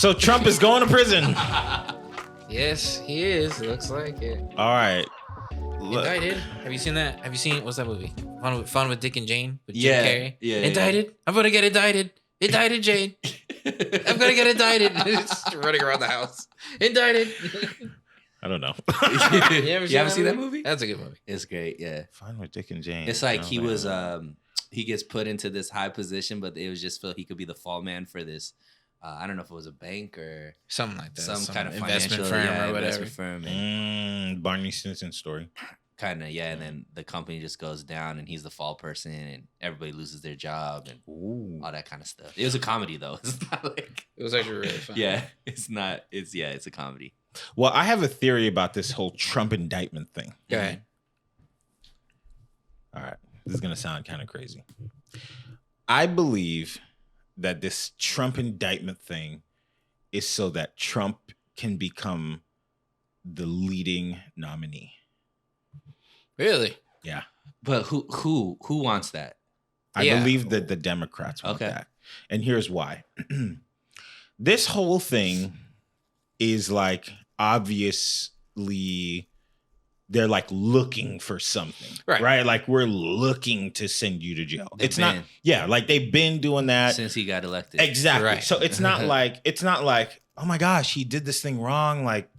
So Trump is going to prison. Yes, he is. It looks like it. All right. Indicted. Have you seen that? Have you seen what's that movie? Fun with Dick and Jane with Jim Yeah, Carrey. yeah. Indicted. I'm gonna get indicted. Indicted, Jane. I'm gonna get indicted. Just running around the house. Indicted. I don't know. You haven't seen that movie? That's a good movie. It's great. Yeah. Fine with Dick and Jane. It's like Oh, he man. was he gets put into this high position, but it was just so he could be the fall man for this. I don't know if it was a bank or Something like that. some kind of investment financial, firm or whatever. investment firm. And Barney Stinson story. kind of, yeah. And then the company just goes down and he's the fall person and everybody loses their job and all that kind of stuff. It was a comedy though. It's not like, It was actually really fun. yeah, it's not, it's a comedy. Well, I have a theory about this whole Trump indictment thing. Go ahead. All right. This is going to sound kind of crazy. I believe that this Trump indictment thing is so that Trump can become the leading nominee. Really? Yeah. But who wants that? I Yeah. believe that the Democrats want Okay. that. And here's why. This whole thing is like obviously they're like looking for something. Right. Like we're looking to send you to jail. They've It's not been. yeah, like they've been doing that. Since he got elected. Exactly. Right. So it's not like oh my gosh, he did this thing wrong. Like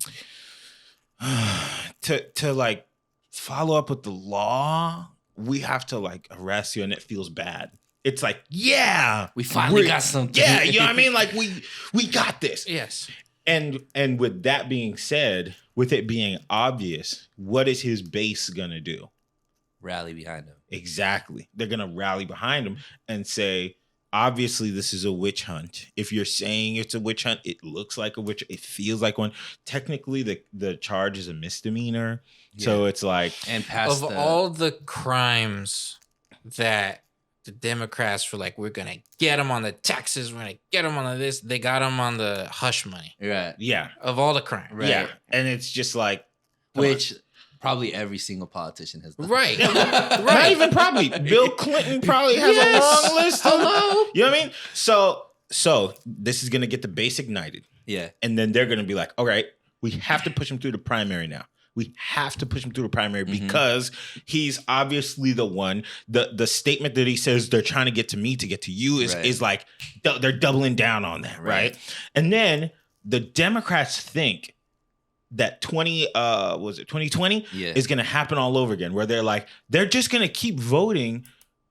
to like follow up with the law, we have to like arrest you, and it feels bad. It's like, yeah, We finally we're- got something. Yeah, you know what I mean? Like we got this. Yes. And with that being said, with it being obvious, what is his base gonna do? Rally behind him. Exactly. They're going to rally behind him and say, obviously, this is a witch hunt. If you're saying it's a witch hunt, it looks like a witch. It feels like one. Technically, the charge is a misdemeanor. So it's like, And past Of all the crimes that the Democrats were like, we're going to get them on the taxes, we're going to get them on this, they got them on the hush money. right. yeah. Of all the crimes. Right. Yeah. And it's just like, Which probably every single politician has done. Right. not even probably. Bill Clinton probably has a long list. Hello. You know what I mean? So this is going to get the base ignited. Yeah. And then they're going to be like, all right, we have to push him through the primary now. We have to push him through the primary because he's obviously the one. The statement that he says they're trying to get to me to get to you is like they're doubling down on that, right? And then the Democrats think that 2020 Yeah. is going to happen all over again, where they're just going to keep voting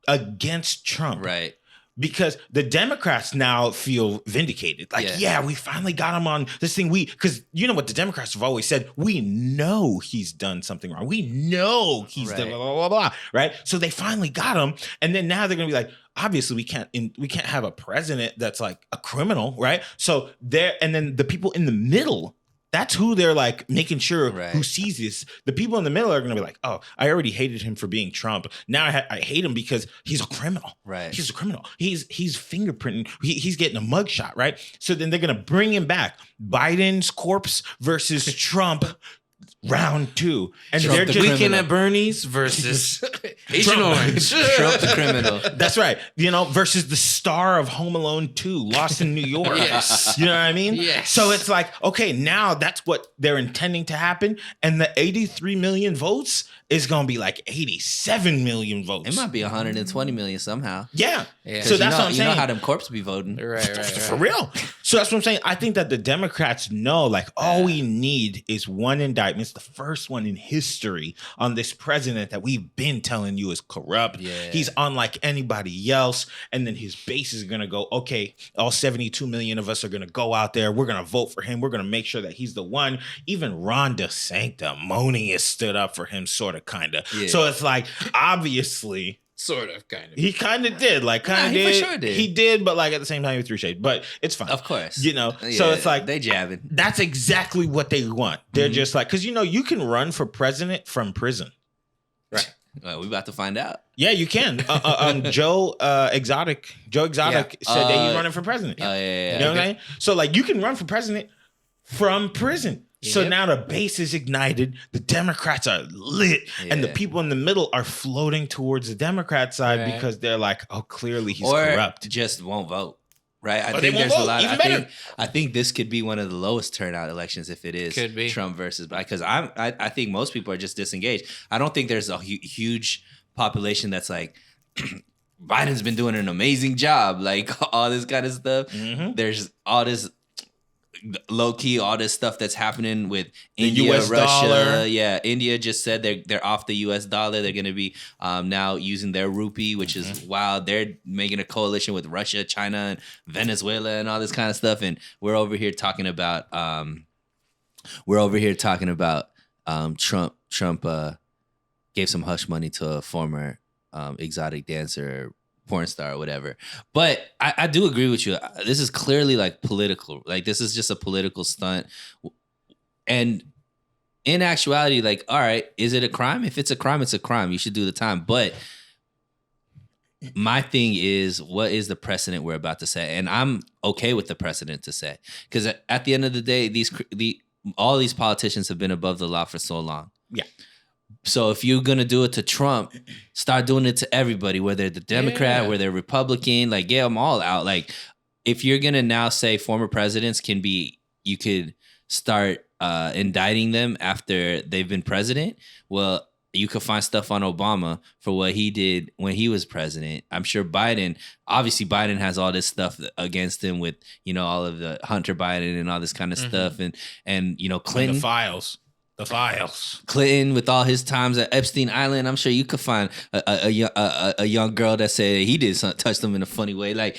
against Trump, Right. because the Democrats now feel vindicated. Like, yeah, we finally got him on this thing. Because you know what the Democrats have always said, we know he's done something wrong. We know he's done blah, blah, blah, blah, right? So they finally got him. And then now they're going to be like, obviously we can't have a president that's like a criminal, right? So and then the people in the middle, that's who they're like making sure who sees this. The people in the middle are going to be like, oh, I already hated him for being Trump. Now I hate him because he's a criminal. Right. He's a criminal. He's fingerprinting. He's getting a mugshot, right? So then they're going to bring him back. Biden's corpse versus Trump. Round 2. And Trump they're the just Weekend at Bernie's versus Agent Orange. Trump the criminal. That's right. You know, versus the star of Home Alone 2, Lost in New York. Yes. You know what I mean? Yes. So it's like, okay, now that's what they're intending to happen. And the 83 million votes is going to be like 87 million votes. It might be 120 million somehow. Yeah. Yeah. So that's what I'm You saying. know how them corps be voting. Right. For real. So that's what I'm saying. I think that the Democrats know, like, all we need is one indictment. It's the first one in history on this president that we've been telling you is corrupt. Yeah. He's unlike anybody else. And then his base is going to go, okay, all 72 million of us are going to go out there. We're going to vote for him. We're going to make sure that he's the one. Even Ron DeSanctimonious stood up for him, sort of, kind of. Yeah. So it's like, obviously... Sort of, kind of. He kind of did, like, kind of He did. for sure did. He did, but like at the same time, he threw shade. But it's fine, Of course. you know. So Yeah, it's like they jabbing. that's exactly what they want. They're just like, because you know, you can run for president from prison. Right. Well, we about to find out. Yeah, you can. Joe Exotic said that he's running for president. Yeah. You know what I'm saying? So like, you can run for president from prison. So Yep. now the base is ignited. The Democrats are lit, and the Yeah. people in the middle are floating towards the Democrat side Right. because they're like, oh, clearly he's or corrupt. just won't vote. Right. I But they think won't there's a vote. lot. Even I better. think this could be one of the lowest turnout elections if it is Could be. Trump versus Biden. Because I think most people are just disengaged. I don't think there's a huge population that's like Biden's been doing an amazing job, like all this kind of stuff. Mhm. There's all this low key, all this stuff that's happening with The India, US Russia. dollar. Yeah, India just said they're off the US dollar. They're going to be now using their rupee, which is wild. They're making a coalition with Russia, China, and Venezuela, and all this kind of stuff. And we're over here talking about Trump. Trump gave some hush money to a former exotic dancer, porn star, or whatever. But I do agree with you. This is clearly like political. Like this is just a political stunt. And in actuality, like, all right, is it a crime? If it's a crime, it's a crime. You should do the time. But my thing is, what is the precedent we're about to set? And I'm okay with the precedent to set, because at the end of the day, all these politicians have been above the law for so long. Yeah. So if you're gonna do it to Trump, start doing it to everybody, whether they're Democrat, whether they're Republican, like get them all out. Like if you're gonna now say former presidents you could start indicting them after they've been president. Well, you could find stuff on Obama for what he did when he was president. I'm sure Biden has all this stuff against him with, all of the Hunter Biden and all this kind of stuff. And Clinton. And the files. Clinton with all his times at Epstein Island. I'm sure you could find a young girl that said he did touch them in a funny way. Like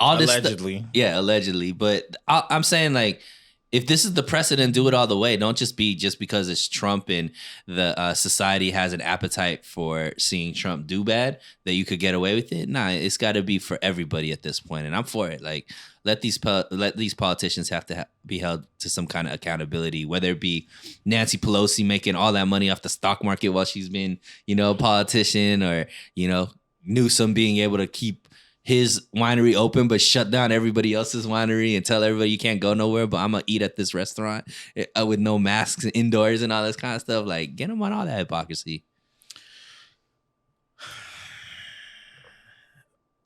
all this Allegedly. Yeah, allegedly. But I'm saying, like, if this is the precedent, do it all the way. Don't just because it's Trump and the society has an appetite for seeing Trump do bad that you could get away with it. Nah, it's got to be for everybody at this point, and I'm for it. Like, let these politicians have to be held to some kind of accountability, whether it be Nancy Pelosi making all that money off the stock market while she's been, a politician, or Newsom being able to keep his winery open but shut down everybody else's winery and tell everybody you can't go nowhere, but I'm gonna eat at this restaurant with no masks indoors and all this kind of stuff. Like, get them on all that hypocrisy.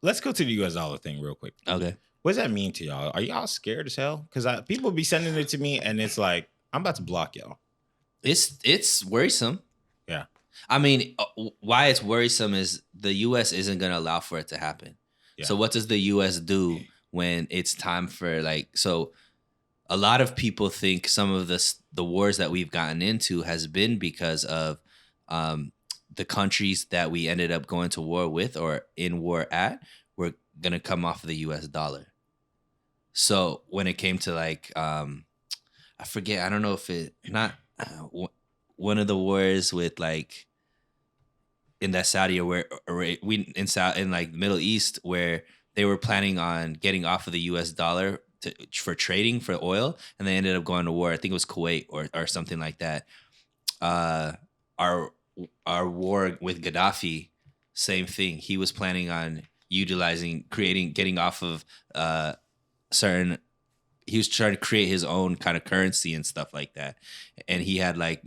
Let's go to the US dollar thing real quick. Okay. What does that mean to y'all? Are y'all scared as hell? Because people be sending it to me and it's like, I'm about to block y'all. It's worrisome. Yeah. I mean, why it's worrisome is the US isn't gonna allow for it to happen. Yeah. So what does the U.S. do when it's time for, like, so a lot of people think some of the wars that we've gotten into has been because of the countries that we ended up going to war with or in war at were going to come off of the U.S. dollar. So when it came to, like, I forget, I don't know if one of the wars with, like, in that Saudi or in like Middle East, where they were planning on getting off of the U.S. dollar for trading for oil, and they ended up going to war. I think it was Kuwait or something like that. Our war with Gaddafi, same thing. He was planning on getting off of certain. He was trying to create his own kind of currency and stuff like that, and he had, like,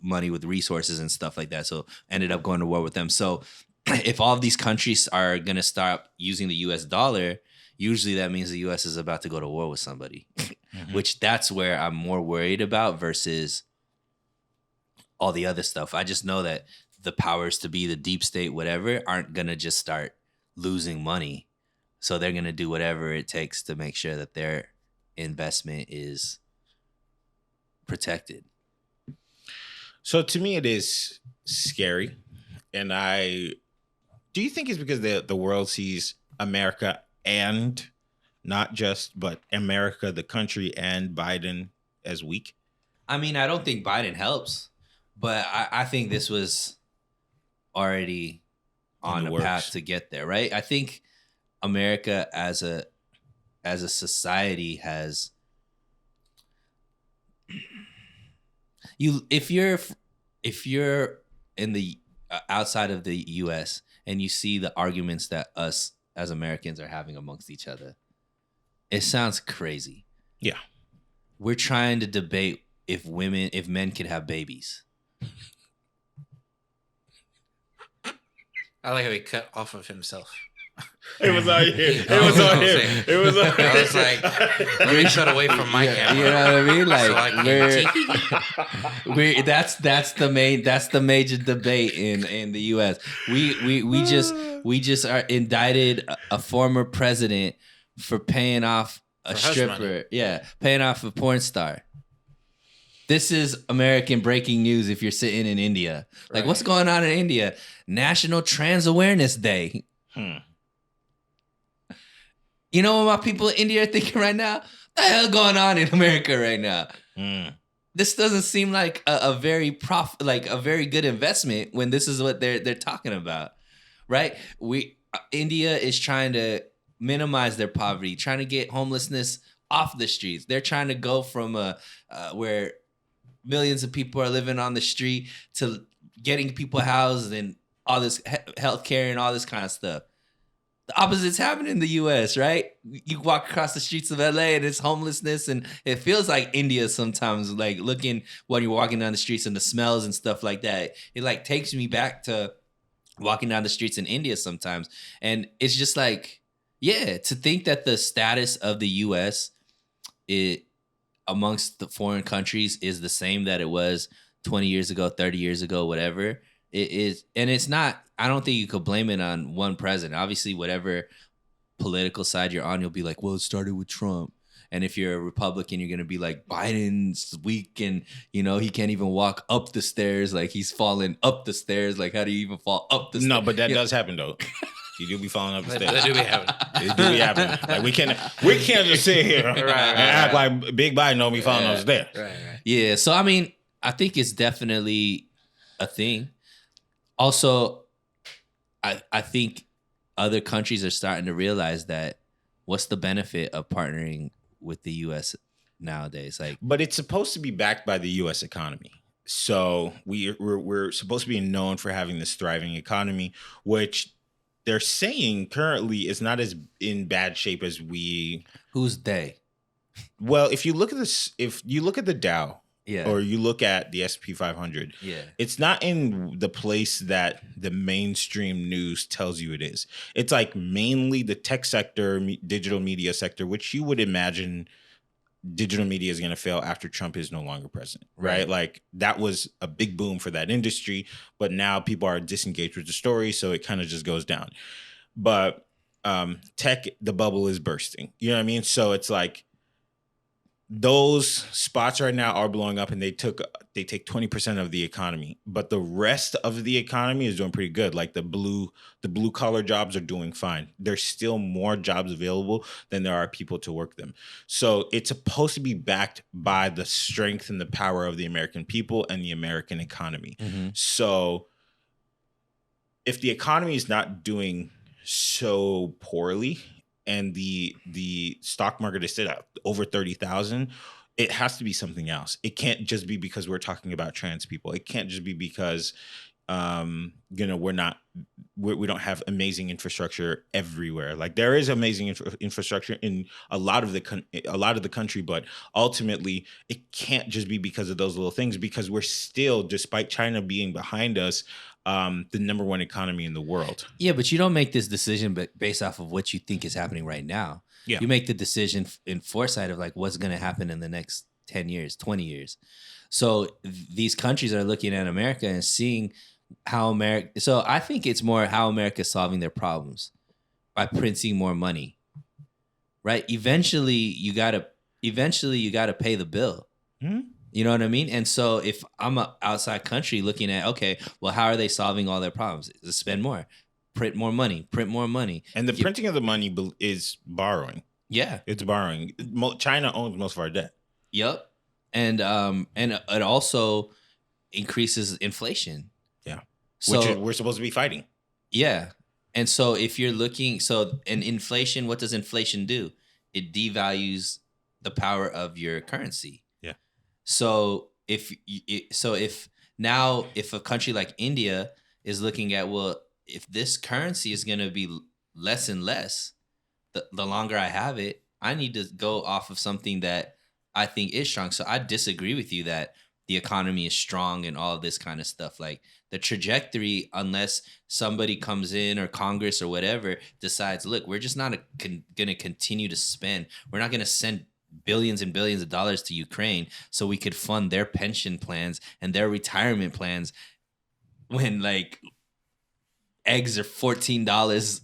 money with resources and stuff like that. So ended up going to war with them. So if all of these countries are going to start using the US dollar, usually that means the US is about to go to war with somebody, which that's where I'm more worried about versus all the other stuff. I just know that the powers to be, the deep state, whatever, aren't going to just start losing money. So they're going to do whatever it takes to make sure that their investment is protected. So to me, it is scary. And do you think it's because the world sees America and but America, the country, and Biden as weak? I mean, I don't think Biden helps, but I think this was already on a path to get there, right? I think America as a society has if you're in the outside of the US and you see the arguments that us as Americans are having amongst each other, it sounds crazy. Yeah. We're trying to debate if men could have babies. I like how he cut off of himself. It was on you. It was on him. It was on him. I was like, let me shut away from my camera. You know what I mean? Like So we're that's the major debate in the U.S. We just are indicted a former president for paying off a stripper. Money. Yeah, paying off a porn star. This is American breaking news if you're sitting in India. Like, what's going on in India? National Trans Awareness Day. You know what my people in India are thinking right now? What the hell going on in America right now? This doesn't seem like a very good investment when this is what they're talking about, right? India is trying to minimize their poverty, trying to get homelessness off the streets. They're trying to go from where millions of people are living on the street to getting people housed and all this healthcare and all this kind of stuff. The opposite's happening in the U.S., right? You walk across the streets of L.A. and it's homelessness, and it feels like India sometimes, like looking when you're walking down the streets and the smells and stuff like that. It like takes me back to walking down the streets in India sometimes. And it's just like, yeah, to think that the status of the U.S. amongst the foreign countries is the same that it was 20 years ago, 30 years ago, whatever it is. And it's not, I don't think you could blame it on one president. Obviously, whatever political side you're on, you'll be like, well, it started with Trump. And if you're a Republican, you're going to be like, Biden's weak and, he can't even walk up the stairs. Like, he's falling up the stairs. Like, how do you even fall up the stairs? No, but that does happen, though. You do be falling up the stairs. That do be happening. It do be happening. Like, we can't just sit here and act like Big Biden don't be falling up the stairs. Right. Yeah, so, I mean, I think it's definitely a thing. Also, I think other countries are starting to realize that what's the benefit of partnering with the U.S. nowadays? Like, but it's supposed to be backed by the U.S. economy. So we're supposed to be known for having this thriving economy, which they're saying currently is not as in bad shape as we. Who's they? Well, if you look at this, if you look at the Dow. Yeah. Or you look at the S&P 500, it's not in the place that the mainstream news tells you it is. It's like mainly the tech sector, digital media sector, which you would imagine digital media is going to fail after Trump is no longer president, right? Like that was a big boom for that industry, but now people are disengaged with the story, so it kind of just goes down. But tech, the bubble is bursting. You know what I mean? So it's like, those spots right now are blowing up and they take 20% of the economy, but the rest of the economy is doing pretty good. Like the blue collar jobs are doing fine. There's still more jobs available than there are people to work them. So it's supposed to be backed by the strength and the power of the American people and the American economy. Mm-hmm. So if the economy is not doing so poorly, and the stock market is still at over 30,000, it has to be something else. It can't just be because we're talking about trans people. It can't just be because we don't have amazing infrastructure everywhere. Like there is amazing infrastructure in a lot of the country, but ultimately it can't just be because of those little things, because we're still, despite China being behind us, the number one economy in the world. Yeah, but you don't make this decision based off of what you think is happening right now. Yeah. You make the decision in foresight of like what's going to happen in the next 10 years, 20 years. So these countries are looking at America and seeing how America. So I think it's more how America's solving their problems by printing more money, right? Eventually you gotta pay the bill. Mm-hmm. You know what I mean? And so if I'm an outside country looking at, okay, well, how are they solving all their problems? Spend more, print more money. And the printing of the money is borrowing. Yeah. It's borrowing. China owns most of our debt. Yep. And it also increases inflation. Yeah. So, which we're supposed to be fighting. Yeah. And so if you're looking, and inflation, what does inflation do? It devalues the power of your currency. So if a country like India is looking at, well, if this currency is going to be less and less, the longer I have it, I need to go off of something that I think is strong. So I disagree with you that the economy is strong and all of this kind of stuff. Like the trajectory, unless somebody comes in or Congress or whatever decides, look, we're just not going to continue to spend. We're not going to send billions and billions of dollars to Ukraine so we could fund their pension plans and their retirement plans when like eggs are $14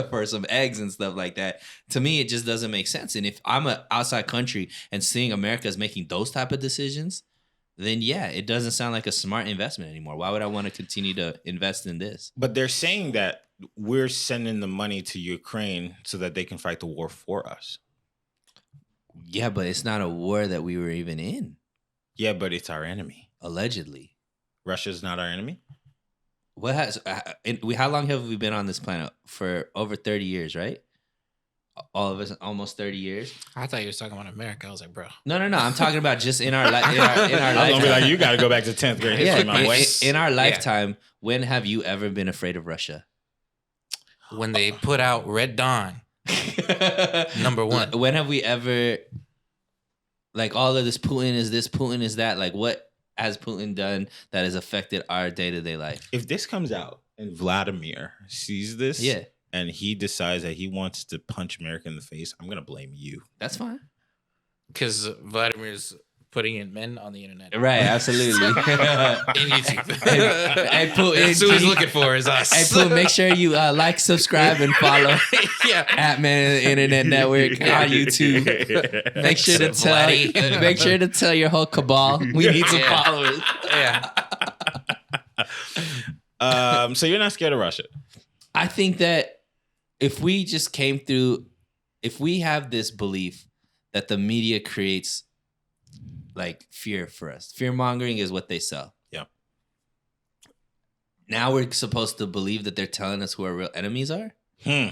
for some eggs and stuff like that. To me, it just doesn't make sense. And if I'm an outside country and seeing America is making those type of decisions, then yeah, it doesn't sound like a smart investment anymore. Why would I want to continue to invest in this? But they're saying that we're sending the money to Ukraine so that they can fight the war for us. Yeah, but it's not a war that we were even in. Yeah, but it's our enemy. Allegedly. Russia's not our enemy? What has how long have we been on this planet? For over 30 years, right? All of us, almost 30 years. I thought you were talking about America. I was like, bro. No. I'm talking about just in our life. In our I was lifetime. gonna be like, you got to go back to 10th grade history, my boy. In our lifetime, when have you ever been afraid of Russia? When they put out Red Dawn, number one. When have we ever, like, all of this Putin is that? Like, what has Putin done that has affected our day-to-day life? If this comes out and Vladimir sees this, yeah, and he decides that he wants to punch America in the face, I'm gonna blame you. That's fine. Because Vladimir's putting in men on the internet. Right, absolutely. In YouTube. Hey, Putin, That's who he's looking for is us. Hey, Putin, make sure you like, subscribe, and follow at Man in the Internet Network on YouTube. Make sure to tell your whole cabal we need some followers. Yeah. So you're not scared of Russia? I think that if we have this belief that the media creates like fear for us, fear mongering is what they sell. Yeah. Now we're supposed to believe that they're telling us who our real enemies are. I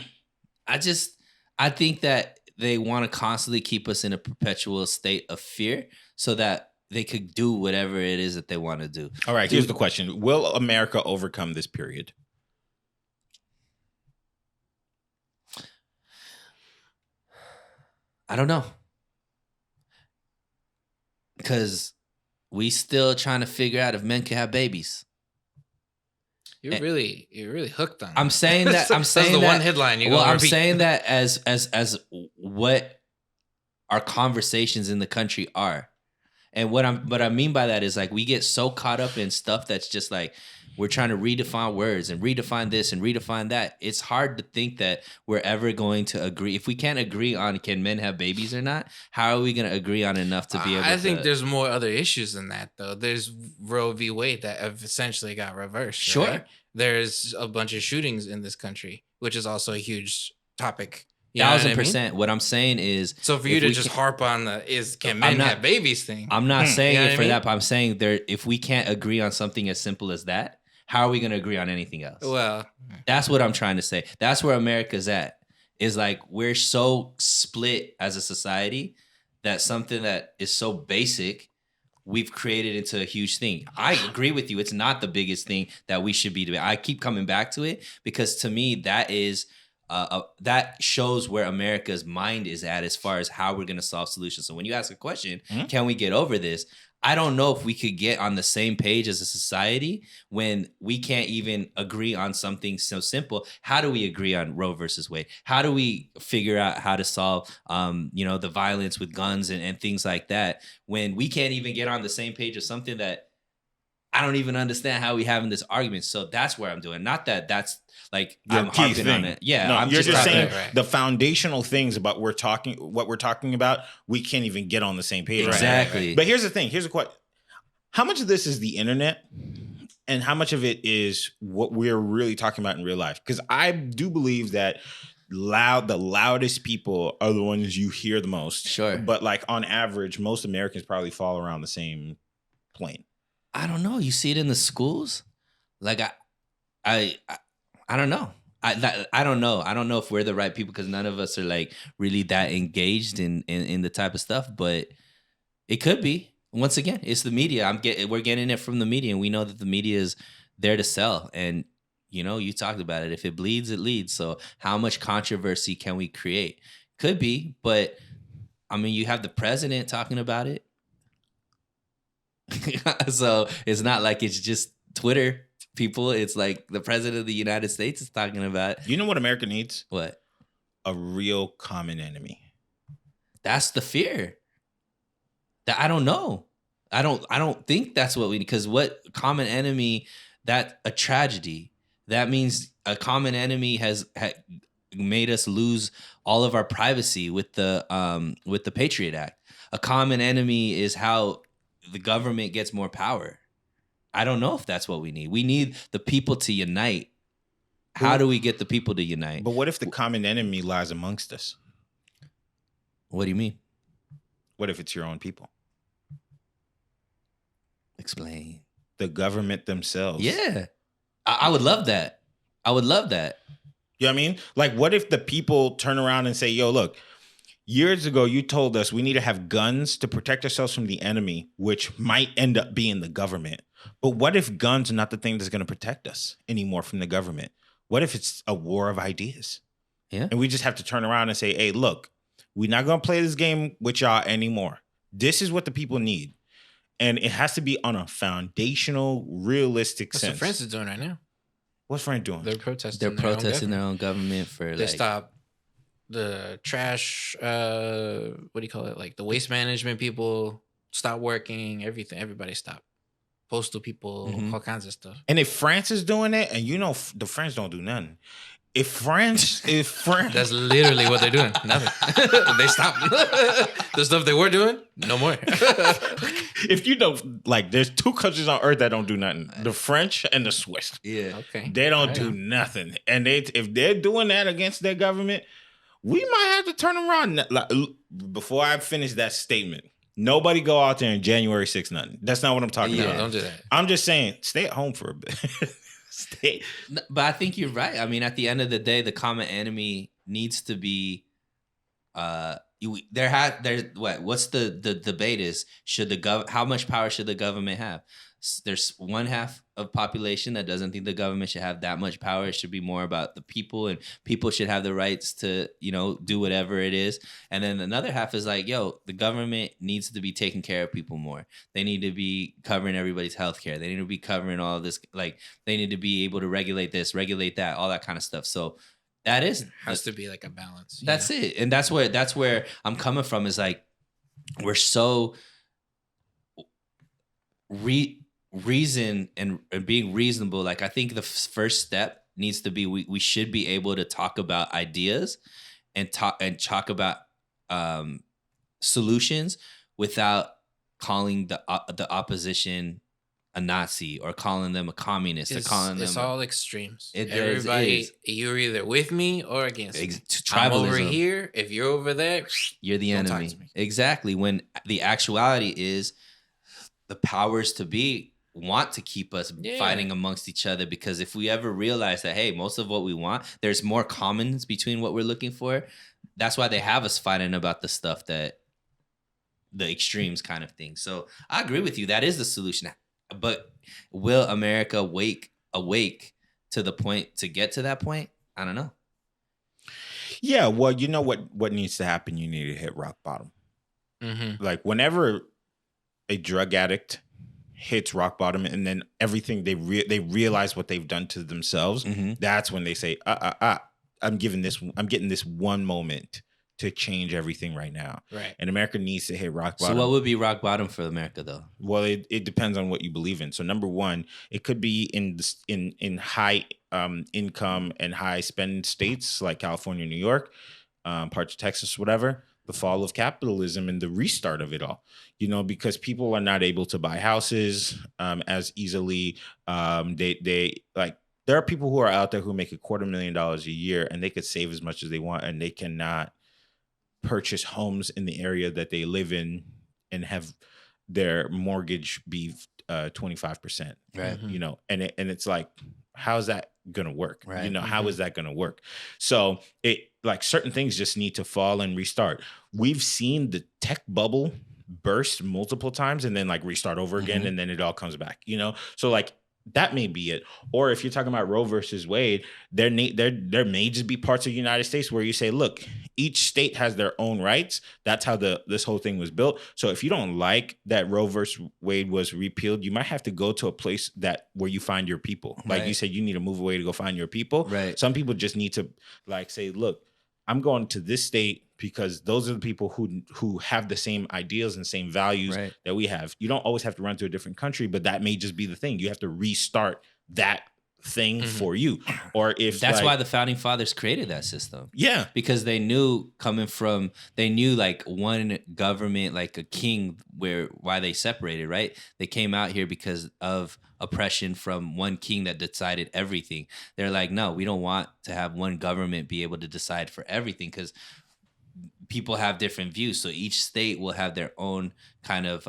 think that they want to constantly keep us in a perpetual state of fear so that they could do whatever it is that they want to do. All right, here's the question. Will America overcome this period? I don't know. Because we still trying to figure out if men can have babies. You're really hooked on it. I'm saying that. I'm saying that's the that, one headline you. Well, I'm saying that as what our conversations in the country are, and what I mean by that is like we get so caught up in stuff that's just like we're trying to redefine words and redefine this and redefine that. It's hard to think that we're ever going to agree. If we can't agree on can men have babies or not, how are we going to agree on enough to be able to? I think there's more other issues than that, though. There's Roe v. Wade that have essentially got reversed. Sure. Right? There's a bunch of shootings in this country, which is also a huge topic. You know what I mean? 1,000%. What I'm saying is, so for you to just harp on can men have babies thing. I'm not saying you know it for I mean? that, but I'm saying if we can't agree on something as simple as that, how are we going to agree on anything else? Well, that's what I'm trying to say. That's where America's at. Is like we're so split as a society that something that is so basic, we've created into a huge thing. I agree with you. It's not the biggest thing that we should be doing. I keep coming back to it because to me that is that shows where America's mind is at as far as how we're going to solve solutions. So when you ask a question, can we get over this? I don't know if we could get on the same page as a society when we can't even agree on something so simple. How do we agree on Roe versus Wade? How do we figure out how to solve, the violence with guns and things like that when we can't even get on the same page of something that I don't even understand how we having this argument. So that's where I'm doing. Not that that's like I'm harping on it. Yeah, no, you're just saying right. The foundational things about what we're talking about, we can't even get on the same page. Exactly. Right? But here's the thing. Here's a question. How much of this is the internet and how much of it is what we're really talking about in real life? Because I do believe that the loudest people are the ones you hear the most. Sure. But like on average, most Americans probably fall around the same plane. I don't know. You see it in the schools? Like I don't know. I don't know. I don't know if we're the right people because none of us are like really that engaged in the type of stuff, but it could be. Once again, it's the media. We're getting it from the media, and we know that the media is there to sell. And you talked about it. If it bleeds, it leads. So how much controversy can we create? Could be, but I mean, you have the president talking about it. So it's not like it's just Twitter people. It's like the president of the United States is talking about. You know what America needs? What? A real common enemy. That's the fear. That I don't know. I don't think that's what we need. Because what common enemy? That a tragedy. That means a common enemy has made us lose all of our privacy with the Patriot Act. A common enemy is how the government gets more power. I don't know if that's what we need. We need the people to unite. How do we get the people to unite? But what if the common enemy lies amongst us? What do you mean? What if it's your own people? Explain. The government themselves. Yeah. I would love that. I would love that. You know what I mean? Like, what if the people turn around and say, yo, look, years ago, you told us we need to have guns to protect ourselves from the enemy, which might end up being the government. But what if guns are not the thing that's going to protect us anymore from the government? What if it's a war of ideas? Yeah. And we just have to turn around and say, hey, look, we're not going to play this game with y'all anymore. This is what the people need. And it has to be on a foundational, realistic sense. That's what France is doing right now. What's France doing? They're protesting. They're protesting their own government for they like stop the trash. What do you call it? Like the waste management people stop working. Everything. Everybody stop. Postal people. All kinds of stuff. And if France is doing it, and you know the French don't do nothing. If France, that's literally what they're doing. Nothing. They stopped. The stuff they were doing, no more. If you don't, like, there's two countries on earth that don't do nothing: the French and the Swiss. yeah. Okay. They don't do nothing, and if they're doing that against their government, we might have to turn around. Like, before I finish that statement, nobody go out there in January 6th nothing. That's not what I'm talking No, about. don't do that. I'm just saying, stay at home for a bit. But I think you're right. I mean, at the end of the day, the common enemy needs to be. What's the debate is should the how much power should the government have? There's one half of population that doesn't think the government should have that much power. It should be more about the people, and people should have the rights to, do whatever it is. And then another half is like, yo, the government needs to be taking care of people more. They need to be covering everybody's healthcare. They need to be covering all of this. Like, they need to be able to regulate this, regulate that, all that kind of stuff. So that has to be like a balance. That's it. And that's where I'm coming from is like, we're so reason and being reasonable. Like, I think the first step needs to be we should be able to talk about ideas and talk about solutions without calling the opposition a Nazi or calling them a communist or calling them. It's all extremes. Everybody, you're either with me or against me. Tribalism. I'm over here. If you're over there, you're the enemy. Exactly. When the actuality is the powers to be want to keep us fighting amongst each other, because if we ever realize that, hey, most of what we want, there's more commons between what we're looking for. That's why they have us fighting about the stuff that the extremes kind of thing. So I agree with you. That is the solution. But will America awake to the point to get to that point? I don't know. Yeah, well, you know what needs to happen? You need to hit rock bottom. Mm-hmm. Like, whenever a drug addict hits rock bottom and then everything they realize what they've done to themselves, that's when they say, I'm getting this one moment to change everything right now. Right. And America needs to hit rock bottom. So what would be rock bottom for America, though? Well, it depends on what you believe in. So number one, it could be in high income and high spend states like California, New York, parts of Texas, whatever. The fall of capitalism and the restart of it all, because people are not able to buy houses as easily. There are people who are out there who make $250,000 a year and they could save as much as they want, and they cannot purchase homes in the area that they live in and have their mortgage be 25%. Right. And it's like, how's that going to work? Right. How is that going to work? So certain things just need to fall and restart. We've seen the tech bubble burst multiple times and then restart over again. And then it all comes back, so that may be it. Or if you're talking about Roe versus Wade, there may just be parts of the United States where you say, look, each state has their own rights. That's how this whole thing was built. So if you don't like that Roe versus Wade was repealed, you might have to go to a place where you find your people. Like you said, you need to move away to go find your people. Right. Some people just need to like say, look, I'm going to this state because those are the people who have the same ideals and same values that we have. You don't always have to run to a different country, but that may just be the thing. You have to restart that thing for you. Or if that's why the founding fathers created that system. Yeah. Because they knew like one government, like a king, why they separated, right? They came out here because of oppression from one king that decided everything. They're like, no, we don't want to have one government be able to decide for everything because people have different views. So each state will have their own kind of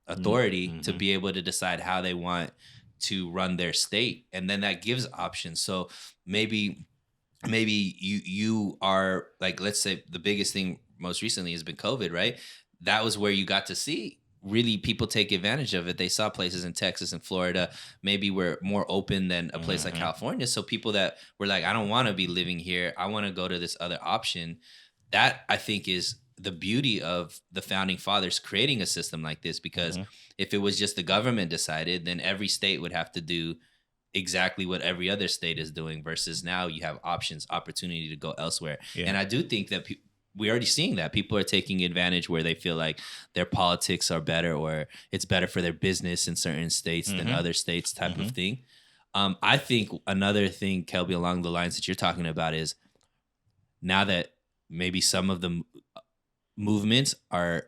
authority to be able to decide how they want to run their state. And then that gives options. So maybe you are like, let's say the biggest thing most recently has been COVID, right? That was where you got to see really people take advantage of it. They saw places in Texas and Florida maybe were more open than a place like California. So people that were like, I don't want to be living here. I want to go to this other option. That I think is the beauty of the founding fathers creating a system like this, because if it was just the government decided, then every state would have to do exactly what every other state is doing, versus now you have opportunity to go elsewhere. Yeah. And I do think that we're already seeing that people are taking advantage where they feel like their politics are better or it's better for their business in certain states than other states type of thing. I think another thing, Kelby, along the lines that you're talking about is now that maybe some of the movements are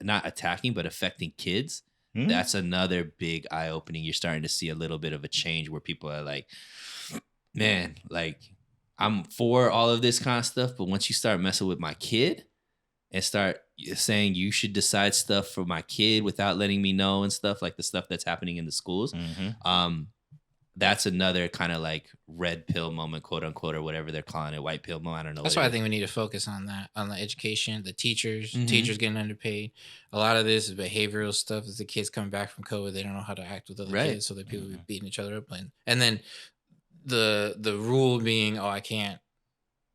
not attacking, but affecting kids. That's another big eye-opening. You're starting to see a little bit of a change where people are like, man, like I'm for all of this kind of stuff, but once you start messing with my kid and start saying you should decide stuff for my kid without letting me know and stuff, like the stuff that's happening in the schools, that's another kind of like red pill moment, quote unquote, or whatever they're calling it, white pill moment. I don't know. That's why I think we need to focus on that, on the education, the teachers, teachers getting underpaid. A lot of this is behavioral stuff. As the kids coming back from COVID, they don't know how to act with other kids, so that people be beating each other up. And then the rule being, oh, I can't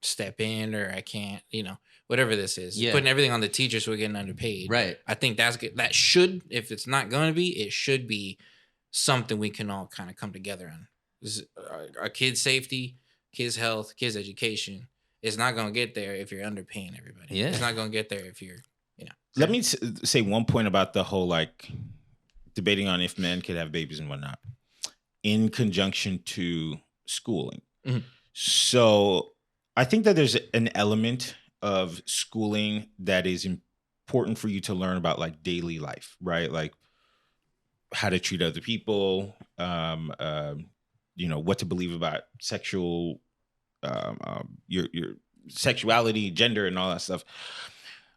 step in, or I can't, whatever this is, putting everything on the teachers who are getting underpaid. Right. I think that's good. That should, if it's not going to be, it should be something we can all kind of come together on. This is our kids' safety, kids' health, kids' education. It's not going to get there if you're underpaying everybody. Yeah. It's not going to get there if you're, Let me say one point about the whole like debating on if men could have babies and whatnot in conjunction to schooling. So I think that there's an element of schooling that is important for you to learn about like daily life, right? Like how to treat other people, what to believe about sexual, your sexuality, gender, and all that stuff.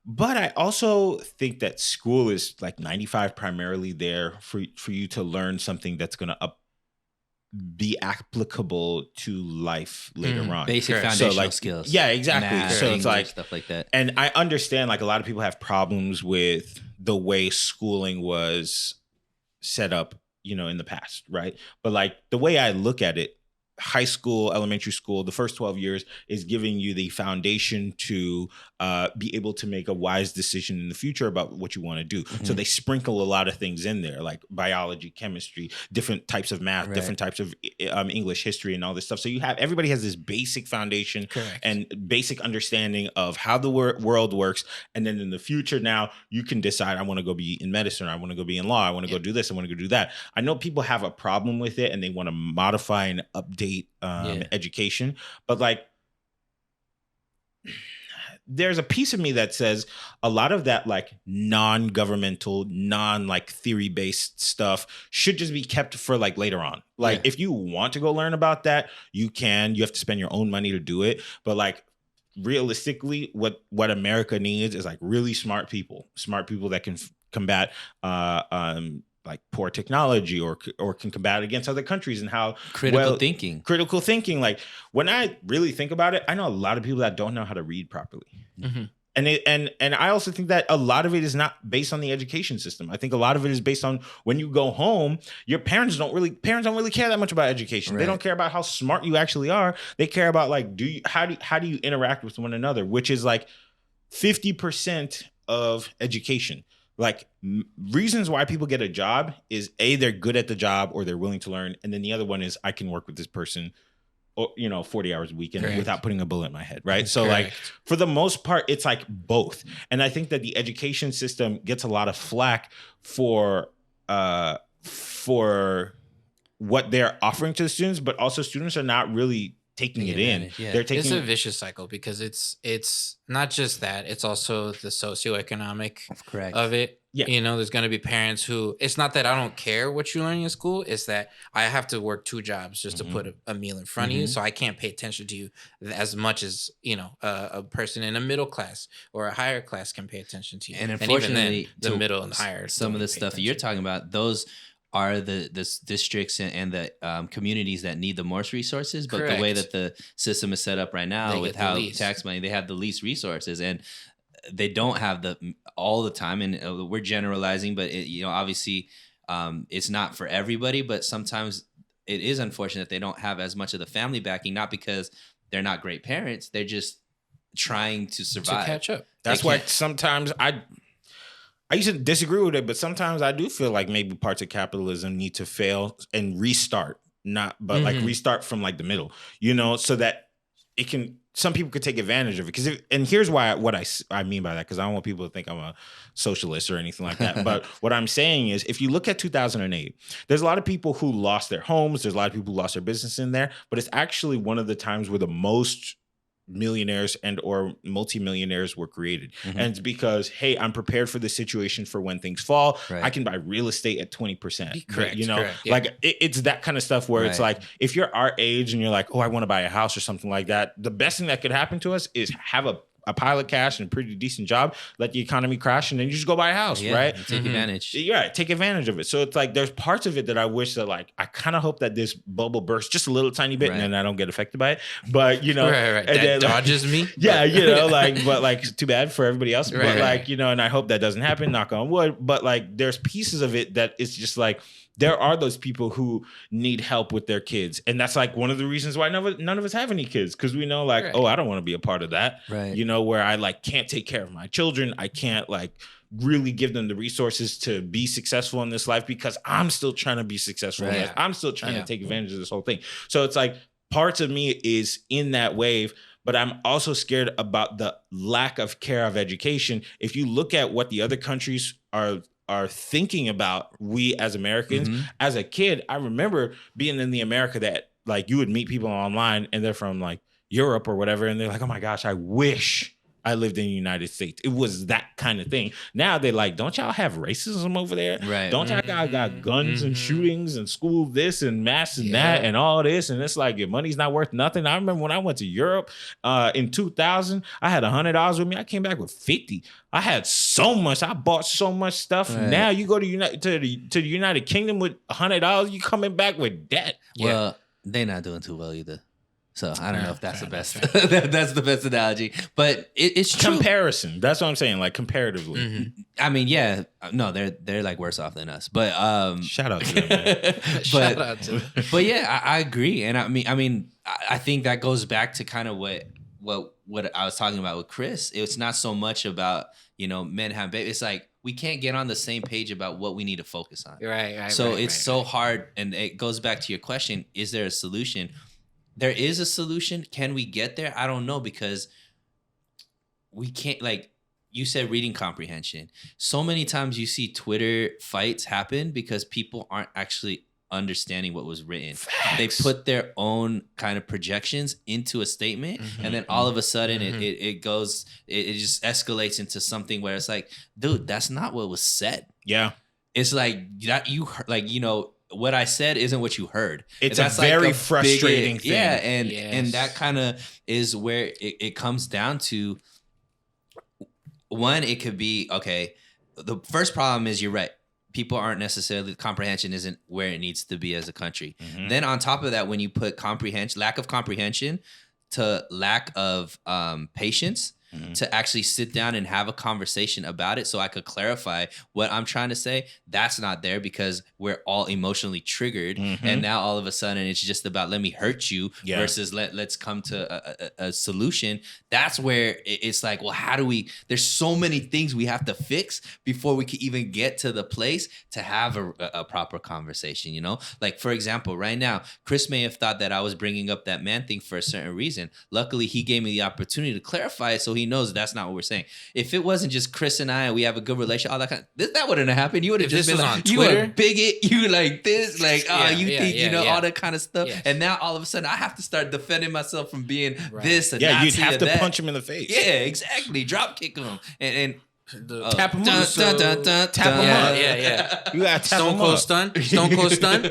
But I also think that school is like 95 primarily there for you to learn something that's going to be applicable to life later on. Basic foundational skills. Yeah, exactly. Math, so it's like stuff like that. And I understand like a lot of people have problems with the way schooling was set up, in the past, right? But like the way I look at it, high school, elementary school, the first 12 years is giving you the foundation to be able to make a wise decision in the future about what you want to do. So they sprinkle a lot of things in there, like biology, chemistry, different types of math, different types of English, history, and all this stuff. So everybody has this basic foundation and basic understanding of how the world works. And then in the future, now you can decide, I want to go be in medicine, or I want to go be in law, I want to go do this, I want to go do that. I know people have a problem with it and they want to modify and update education, but like there's a piece of me that says a lot of that like non-governmental, like theory-based stuff should just be kept for like later on. Like if you want to go learn about that, you have to spend your own money to do it. But like realistically, what America needs is like really smart people that can combat like poor technology or can combat against other countries, and how critical thinking. Like when I really think about it, I know a lot of people that don't know how to read properly. And I also think that a lot of it is not based on the education system. I think a lot of it is based on when you go home, your parents don't really care that much about education. Right. They don't care about how smart you actually are. They care about like, how do you interact with one another, which is like 50% of education. Like reasons why people get a job is A, they're good at the job or they're willing to learn. And then the other one is I can work with this person, or, 40 hours a week and without putting a bullet in my head. Right. So like for the most part, it's like both. And I think that the education system gets a lot of flack for what they're offering to the students, but also students are not really taking it in. Yeah. They're taking it's a vicious cycle because it's not just that, it's also the socioeconomic of it. Yeah. There's going to be parents who, it's not that I don't care what you're learning in school, it's that I have to work 2 jobs just to put a meal in front of you, so I can't pay attention to you as much as a person in a middle class or a higher class can pay attention to you. And unfortunately, then, the middle and higher, some of the stuff that you're talking about, those are the districts and the communities that need the most resources. But the way that the system is set up right now with how tax money, they have the least resources, and they don't have all the time. And we're generalizing, but obviously it's not for everybody, but sometimes it is unfortunate that they don't have as much of the family backing, not because they're not great parents. They're just trying to survive. To catch up. That's why sometimes I used to disagree with it, but sometimes I do feel like maybe parts of capitalism need to fail and restart, like restart from like the middle, so that it can, some people could take advantage of it. And here's what I mean by that, because I don't want people to think I'm a socialist or anything like that. But what I'm saying is, if you look at 2008, there's a lot of people who lost their homes. There's a lot of people who lost their business in there, but it's actually one of the times where the most millionaires and or multimillionaires were created. And it's because, hey, I'm prepared for the situation for when things fall. Right. I can buy real estate at 20%. Correct. Like it's that kind of stuff where it's like, if you're our age and you're like, oh, I want to buy a house or something like that, the best thing that could happen to us is have a pile of cash and a pretty decent job, let the economy crash, and then you just go buy a house, right? Take advantage. Yeah, take advantage of it. So it's like there's parts of it that I wish that like I kind of hope that this bubble bursts just a little tiny bit and then I don't get affected by it. But right. And that then, dodges me. Yeah, but like too bad for everybody else. But like, and I hope that doesn't happen, knock on wood. But like there's pieces of it that it's just like there are those people who need help with their kids. And that's like one of the reasons why none of us have any kids. Because we know like, oh, I don't want to be a part of that. Right. Where I like can't take care of my children. I can't like really give them the resources to be successful in this life because I'm still trying to be successful in life. I'm still trying to take advantage of this whole thing. So it's like parts of me is in that wave, but I'm also scared about the lack of care of education. If you look at what the other countries are thinking about, we as Americans, as a kid, I remember being in the America that like you would meet people online and they're from like Europe or whatever. And they're like, oh my gosh, I wish I lived in the United States. It was that kind of thing. Now they're like, don't y'all have racism over there? Right. Don't y'all got guns and shootings and school this and mass and that and all this? And it's like your money's not worth nothing. I remember when I went to Europe in 2000, I had $100 with me. I came back with 50. I had so much. I bought so much stuff. Right. Now you go to the United Kingdom with $100, you coming back with debt. Well, they're not doing too well either. So I don't know if that's the best. That's the best analogy, but it's true. Comparison. That's what I'm saying. Like comparatively. I mean, yeah, no, they're like worse off than us. But shout out to them. Man. Shout out to them. But yeah, I agree, and I think that goes back to kind of what I was talking about with Chris. It's not so much about men have babies. It's like we can't get on the same page about what we need to focus on. Right. So it's so hard, and it goes back to your question: is there a solution? There is a solution. Can we get there? I don't know, because we can't, like you said, reading comprehension. So many times you see Twitter fights happen because people aren't actually understanding what was written. Facts. They put their own kind of projections into a statement, and then all of a sudden it just escalates into something where it's like, dude, that's not what was said. Yeah. It's like that what I said isn't what you heard. It's a very frustrating thing. Yeah, and that kind of is where it comes down to. One, it could be, okay, the first problem is you're right. People aren't necessarily, comprehension isn't where it needs to be as a country. Then on top of that, when you put lack of comprehension to lack of patience, to actually sit down and have a conversation about it so I could clarify what I'm trying to say, that's not there because we're all emotionally triggered. And now all of a sudden it's just about let me hurt you versus let's come to a solution. That's where it's like, well, how do we, there's so many things we have to fix before we can even get to the place to have a proper conversation, you know? Like, for example, right now, Chris may have thought that I was bringing up that man thing for a certain reason. Luckily, he gave me the opportunity to clarify it so he knows that's not what we're saying. If it wasn't just Chris and I, we have a good relationship, all that kind of, that wouldn't have happened. You would have just been like, you a bigot, you like this, like, all that kind of stuff. Yeah. And now all of a sudden I have to start defending myself from being this and you'd have to punch him in the face. Yeah, exactly. Drop kick him and tap him up. Tap him up. Yeah. You got Stone Cold Stun. Stone Cold Stun.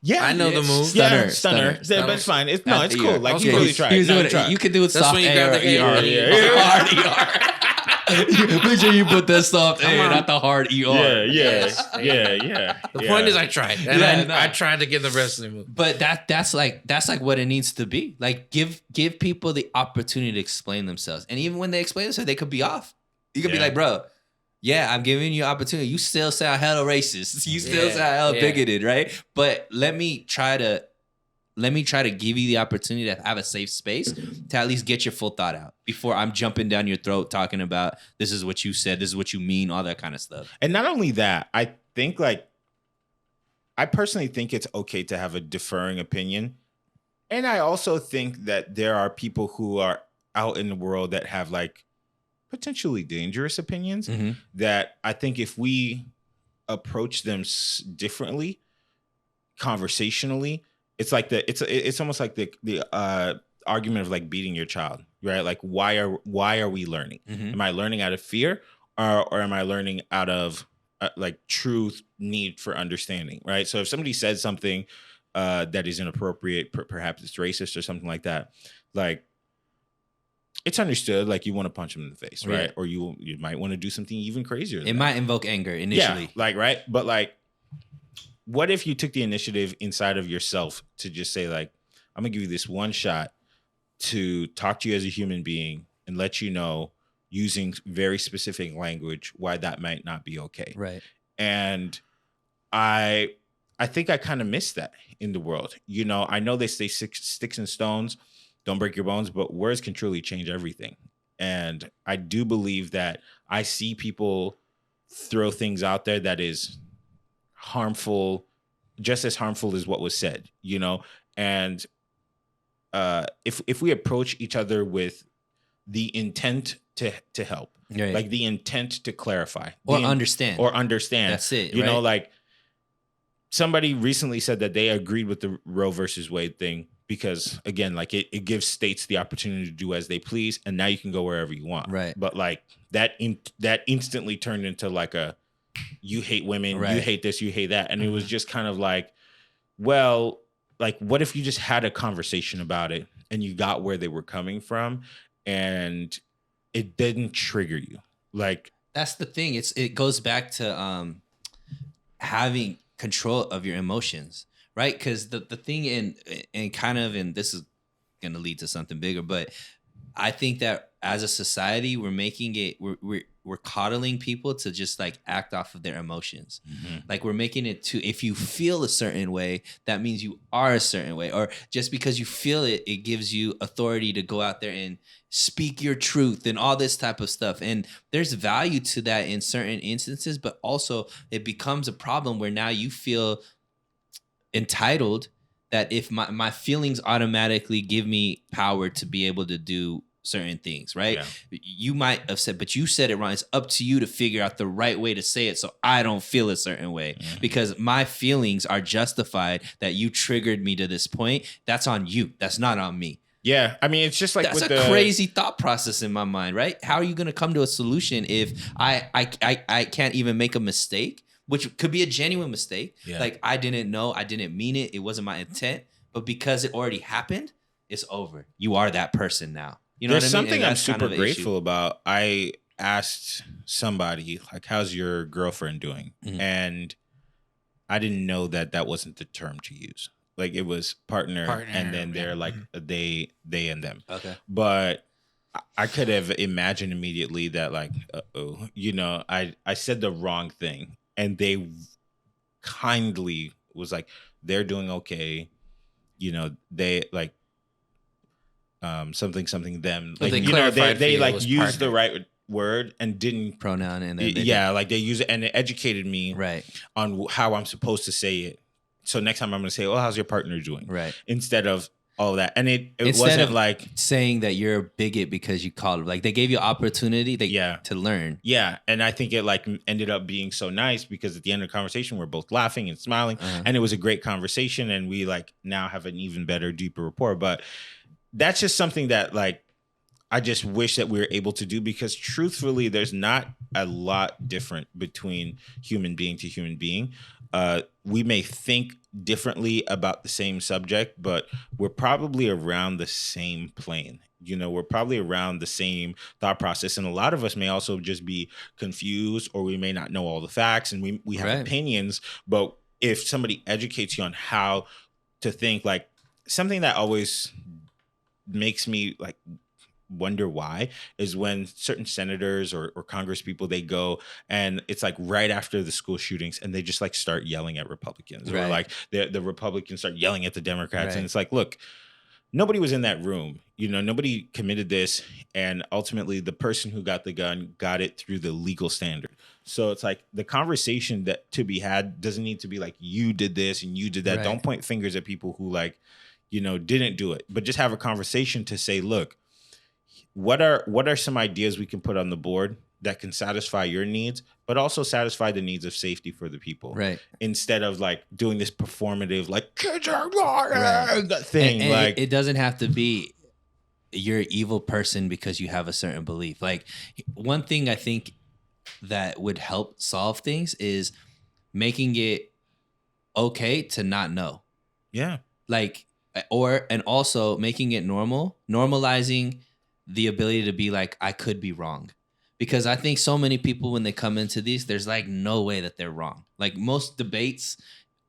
Yeah, I know the move. Stunner. But it's fine. It's cool. Like you really tried. You can do it soft AR. Hard ER. Make sure you put that soft A, not the hard ER. Yeah. The point is, I tried, and I tried to get the wrestling move. But that's like what it needs to be. Like give people the opportunity to explain themselves, and even when they explain themselves, they could be off. You could be like, bro, yeah, I'm giving you opportunity. You still sound hella racist. You still sound hella bigoted, right? But let me try to give you the opportunity to have a safe space to at least get your full thought out before I'm jumping down your throat talking about this is what you said, this is what you mean, all that kind of stuff. And not only that, I personally think it's okay to have a differing opinion. And I also think that there are people who are out in the world that have like potentially dangerous opinions that I think if we approach them differently, conversationally, it's like it's almost like the argument of like beating your child, right? Like why are we learning? Am I learning out of fear or am I learning out of like truth, need for understanding, right? So if somebody says something that is inappropriate, perhaps it's racist or something like that, like it's understood, like you want to punch him in the face, right? Or you might want to do something even crazier than it that. might invoke anger initially. Yeah, like, right? But like, what if you took the initiative inside of yourself to just say like, I'm gonna give you this one shot to talk to you as a human being and let you know using very specific language why that might not be okay. Right. And I think I kind of miss that in the world. You know, I know they say sticks and stones don't break your bones, but words can truly change everything. And I do believe that I see people throw things out there that is harmful, just as harmful as what was said, you know? And if we approach each other with the intent to help, like the intent to clarify or understand, that's it. You know, like somebody recently said that they agreed with the Roe versus Wade thing because, again, like it gives states the opportunity to do as they please, and now you can go wherever you want. Right. But like that instantly turned into like a you hate women, you hate this, you hate that, and it was just kind of like, well, like what if you just had a conversation about it and you got where they were coming from, and it didn't trigger you? Like that's the thing. It goes back to having control of your emotions, right? Because the thing and this is going to lead to something bigger, but I think that as a society, we're making it we're coddling people to just like act off of their emotions. Like we're making it to, if you feel a certain way, that means you are a certain way, or just because you feel it, it gives you authority to go out there and speak your truth and all this type of stuff. And there's value to that in certain instances, but also it becomes a problem where now you feel entitled that if my feelings automatically give me power to be able to do certain things, right? Yeah. You might have said, but you said it wrong. It's up to you to figure out the right way to say it so I don't feel a certain way, because my feelings are justified that you triggered me to this point. That's on you. That's not on me. Yeah. I mean, it's just like that's a crazy thought process in my mind, right? How are you going to come to a solution if I can't even make a mistake, which could be a genuine mistake? Yeah. Like I didn't know, I didn't mean it. It wasn't my intent, but because it already happened, it's over. You are that person now. You know There's what I mean? something I'm super grateful about. I asked somebody, like, how's your girlfriend doing? And I didn't know that wasn't the term to use. Like, it was partner and then they're like, they and them. Okay. But I could have imagined immediately that like, I said the wrong thing, and they kindly was like, they're doing okay. They like something them Well, like they clarified they for you it like was used the partner. right word and didn't pronoun, and then like they use it, and it educated me right, on how I'm supposed to say it. So next time I'm going to say, "Oh, how's your partner doing?" right. Instead of all that, and it Instead wasn't of like saying that you're a bigot because you called, like they gave you opportunity to learn. Yeah, and I think it like ended up being so nice because at the end of the conversation we're both laughing and smiling, and it was a great conversation, and we like now have an even better, deeper rapport. But that's just something that like I just wish that we were able to do, because truthfully, there's not a lot different between human being to human being. We may think differently about the same subject, but we're probably around the same plane. We're probably around the same thought process. And a lot of us may also just be confused, or we may not know all the facts, and we have opinions. But if somebody educates you on how to think, like something that always makes me like wonder why is when certain senators or Congress people, they go and it's like right after the school shootings and they just like start yelling at Republicans, or like the Republicans start yelling at the Democrats. And it's like, look, nobody was in that room. Nobody committed this. And ultimately the person who got the gun got it through the legal standard. So it's like the conversation that to be had doesn't need to be like, you did this and you did that. Don't point fingers at people who like, didn't do it, but just have a conversation to say, look, what are some ideas we can put on the board that can satisfy your needs, but also satisfy the needs of safety for the people, right? Instead of like doing this performative like kids are thing. And like it doesn't have to be you're an evil person because you have a certain belief. Like one thing I think that would help solve things is making it okay to not know. Yeah. Like and also making it normalizing the ability to be like, I could be wrong. Because I think so many people, when they come into these, there's like no way that they're wrong. Like most debates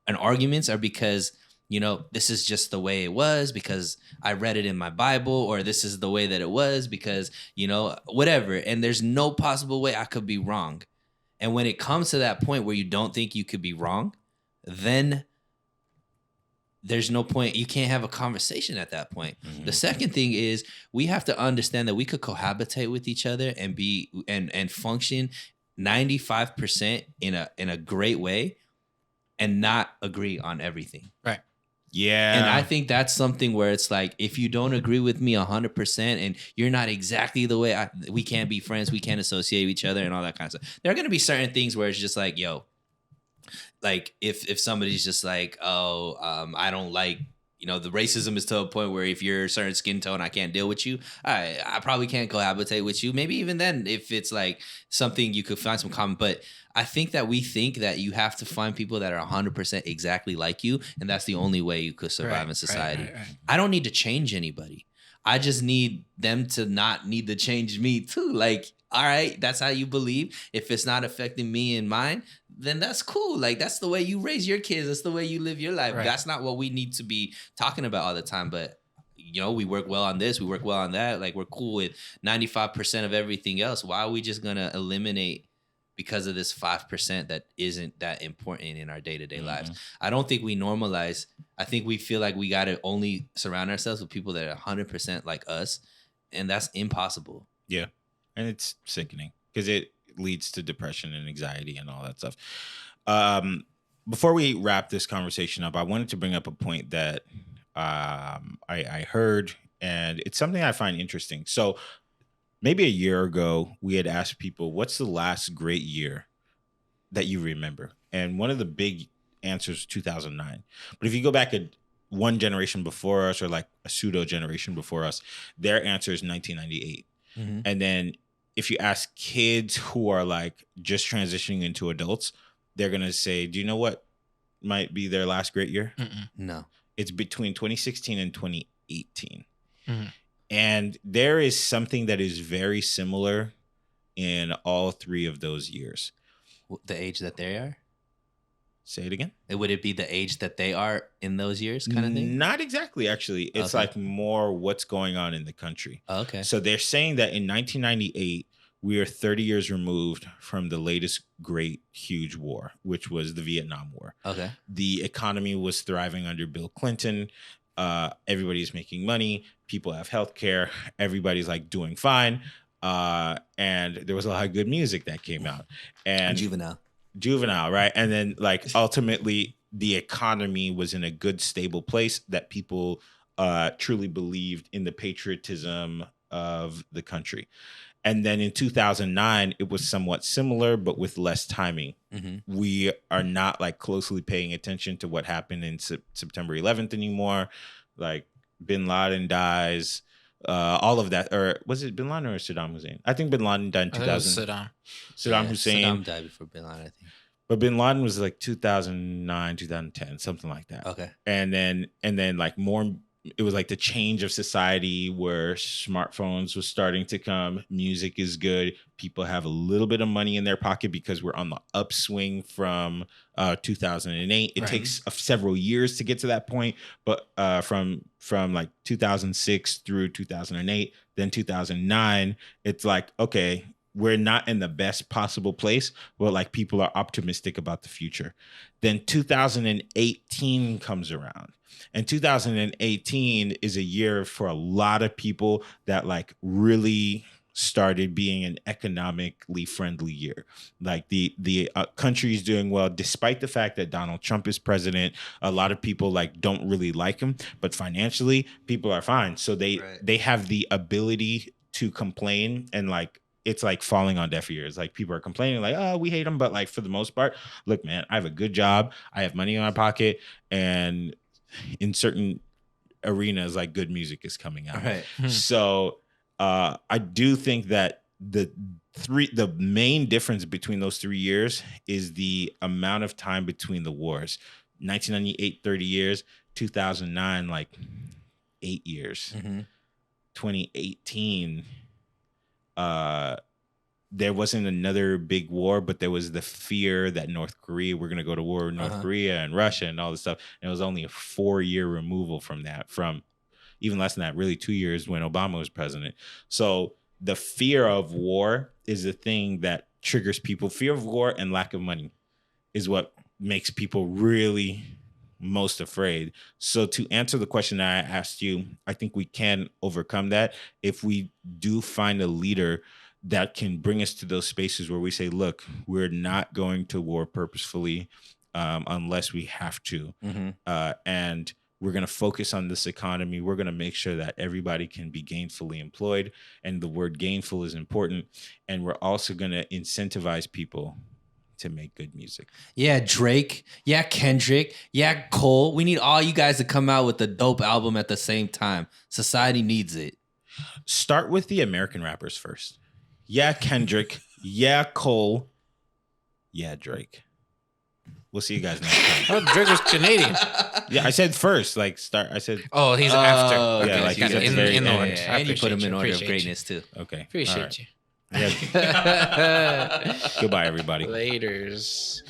and arguments are because, this is just the way it was because I read it in my Bible, or this is the way that it was because, whatever. And there's no possible way I could be wrong. And when it comes to that point where you don't think you could be wrong, then there's no point. You can't have a conversation at that point. Mm-hmm. The second thing is we have to understand that we could cohabitate with each other and be and function 95% in a great way and not agree on everything. Right. Yeah. And I think that's something where it's like, if you don't agree with me 100% and you're not exactly the way we can't be friends, we can't associate with each other and all that kind of stuff. There are going to be certain things where it's just like, yo, like if somebody's just like, I don't like, the racism is to a point where if you're a certain skin tone, I can't deal with you. I probably can't cohabitate with you. Maybe even then, if it's like something you could find some common. But I think that we think that you have to find people that are 100% exactly like you, and that's the only way you could survive in society. Right. I don't need to change anybody. I just need them to not need to change me too. Like, all right, that's how you believe. If it's not affecting me and mine, then that's cool. Like, that's the way you raise your kids. That's the way you live your life. Right. That's not what we need to be talking about all the time. But, we work well on this. We work well on that. Like, we're cool with 95% of everything else. Why are we just going to eliminate because of this 5% that isn't that important in our day-to-day lives? I don't think we normalize. I think we feel like we got to only surround ourselves with people that are 100% like us. And that's impossible. Yeah. And it's sickening because it leads to depression and anxiety and all that stuff. Before we wrap this conversation up, I wanted to bring up a point that I heard, and it's something I find interesting. So maybe a year ago, we had asked people, what's the last great year that you remember? And one of the big answers was 2009. But if you go back one generation before us, or like a pseudo generation before us, their answer is 1998. Mm-hmm. And then if you ask kids who are like just transitioning into adults, they're going to say, do you know what might be their last great year? No. It's between 2016 and 2018. Mm-hmm. And there is something that is very similar in all three of those years. The age that they are? Say it again. Would it be the age that they are in those years kind of thing? Not exactly, actually. It's like more what's going on in the country. Oh, okay. So they're saying that in 1998, we are 30 years removed from the latest great, huge war, which was the Vietnam War. Okay. The economy was thriving under Bill Clinton. Everybody's making money. People have health care. Everybody's like doing fine. And there was a lot of good music that came out. And Juvenile, right? And then like ultimately the economy was in a good, stable place that people truly believed in the patriotism of the country. And then in 2009, it was somewhat similar, but with less timing. Mm-hmm. We are not like closely paying attention to what happened in September 11th anymore. Like Bin Laden dies, all of that. Or was it Bin Laden or Saddam Hussein? I think Bin Laden died in 2000. Saddam Hussein. Saddam died before Bin Laden, I think. But Bin Laden was like 2009, 2010, something like that. Okay. And then like more, it was like the change of society where smartphones was starting to come. Music is good. People have a little bit of money in their pocket because we're on the upswing from 2008. It takes several years to get to that point, but from like 2006 through 2008, then 2009, it's like, okay, we're not in the best possible place, but like people are optimistic about the future. Then 2018 comes around. And 2018 is a year for a lot of people that like really started being an economically friendly year. Like the country is doing well, despite the fact that Donald Trump is president. A lot of people like don't really like him, but financially people are fine. So they have the ability to complain, and like it's like falling on deaf ears. Like people are complaining like, oh, we hate him. But like for the most part, look, man, I have a good job. I have money in my pocket, and in certain arenas, like good music is coming out. Right. So I do think that the main difference between those 3 years is the amount of time between the wars. 1998, 30 years, 2009, like 8 years. Mm-hmm. 2018, there wasn't another big war, but there was the fear that we're going to go to war with North Korea and Russia and all this stuff. And it was only a 4-year removal from that, from even less than that, really 2 years when Obama was president. So the fear of war is the thing that triggers people. Fear of war and lack of money is what makes people really most afraid. So to answer the question that I asked you, I think we can overcome that if we do find a leader that can bring us to those spaces where we say, look, we're not going to war purposefully unless we have to. Mm-hmm. And we're going to focus on this economy. We're going to make sure that everybody can be gainfully employed. And the word gainful is important. And we're also going to incentivize people to make good music. Yeah, Drake. Yeah, Kendrick. Yeah, Cole. We need all you guys to come out with a dope album at the same time. Society needs it. Start with the American rappers first. Yeah, Kendrick. Yeah, Cole. Yeah, Drake. We'll see you guys next time. Oh, Drake was Canadian. Yeah, I said first. Like start. I said. Oh, he's after. Yeah, okay, like he's in order. Yeah. And you put him in order of greatness too. Okay. Appreciate you. Yeah. Goodbye, everybody. Laters.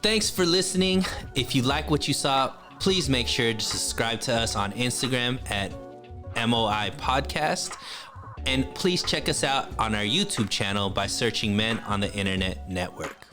Thanks for listening. If you like what you saw, please make sure to subscribe to us on Instagram at MOI Podcast. And please check us out on our YouTube channel by searching Men on the Internet Network.